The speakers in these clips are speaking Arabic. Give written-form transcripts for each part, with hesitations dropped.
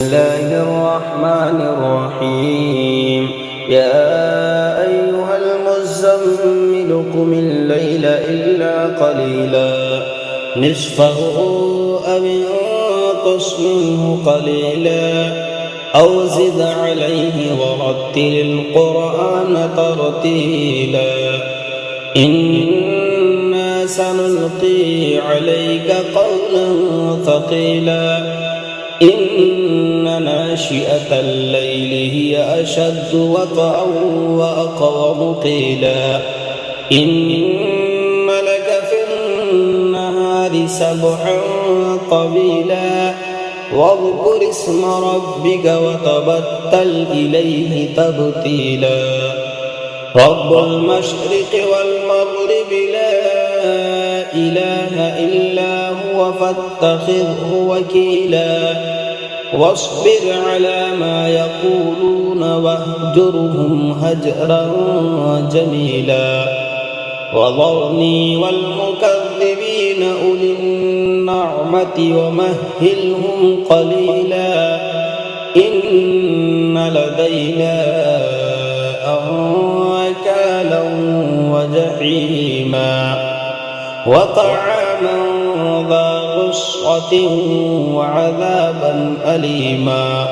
الله الرحمن الرحيم. يا أيها المزمل قم الليل إلا قليلا نصفه أو انقص منه قليلا أو زد عليه ورتل القرآن ترتيلا إنا سنلقي عليك قولا ثقيلا إن ناشئة الليل هي أشد وطئا وأقوم قيلا إن لك في النهار سبحا طويلا واذكر اسم ربك وتبتل إليه تبتيلا رب المشرق والمغرب لا إله إلا هو فاتخذه وكيلا واصبر على ما يقولون واهجرهم هجرا جميلا وذرني والمكذبين أولي النعمة ومهلهم قليلا إن لدينا أنكالا وجحيما وطعاما ذا غصة وعذابا أليما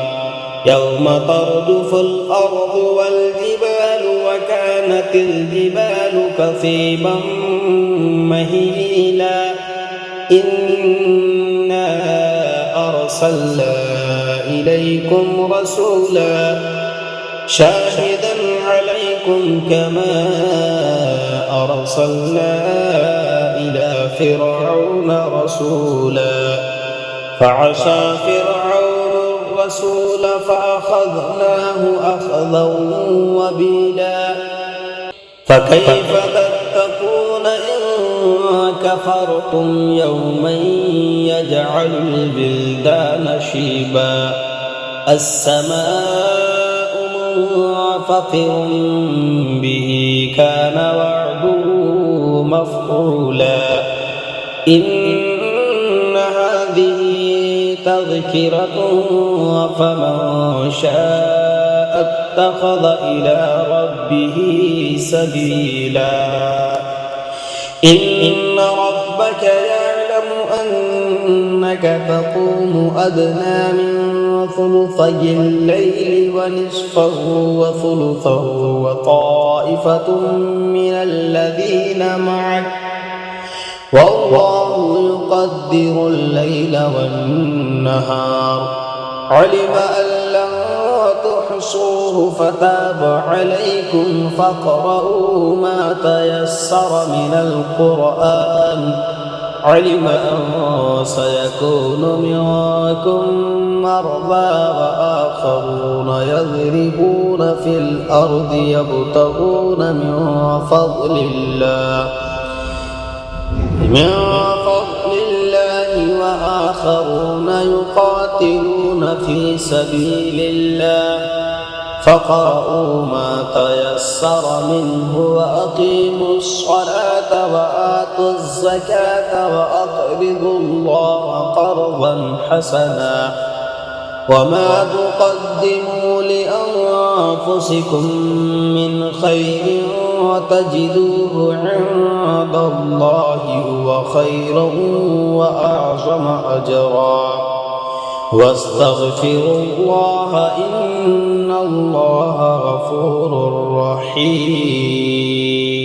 يوم ترجف الأرض والجبال وكانت الجبال كثيبا مهيلا إنا أرسلنا إليكم رسولا شاهدا عليكم كما أرسلنا إلى فرعون رسولا فعصى فرعون الرسول فأخذناه أخذا وبيلا فكيف تتقون إن كفرتم يوما يجعل البلدان شيبا السماء منفطر به كان وعده مفعولا إن هذه تذكرة فمن شاء اتخذ إلى ربه سبيلا إن ربك يعلم أنك تقوم أدنى من ثلثي الليل ونصفه وثلثه وطائفة من الذين معك والله يقدر الليل والنهار علم أن لن تحصوه فتاب عليكم فاقرؤوا ما تيسر من القرآن علم أن سيكون منكم مرضى وآخرون يضربون في الأرض يبتغون من فضل الله وآخرون يقاتلون في سبيل الله فاقرؤوا ما تيسر منه وأقيموا الصلاة وآتوا الزكاة وأقرضوا الله قرضا حسنا وما تقدموا لأنفسكم من خير وتجدوه عند الله هو خيرا وأعظم أجرا واستغفروا الله إن الله غفور رحيم.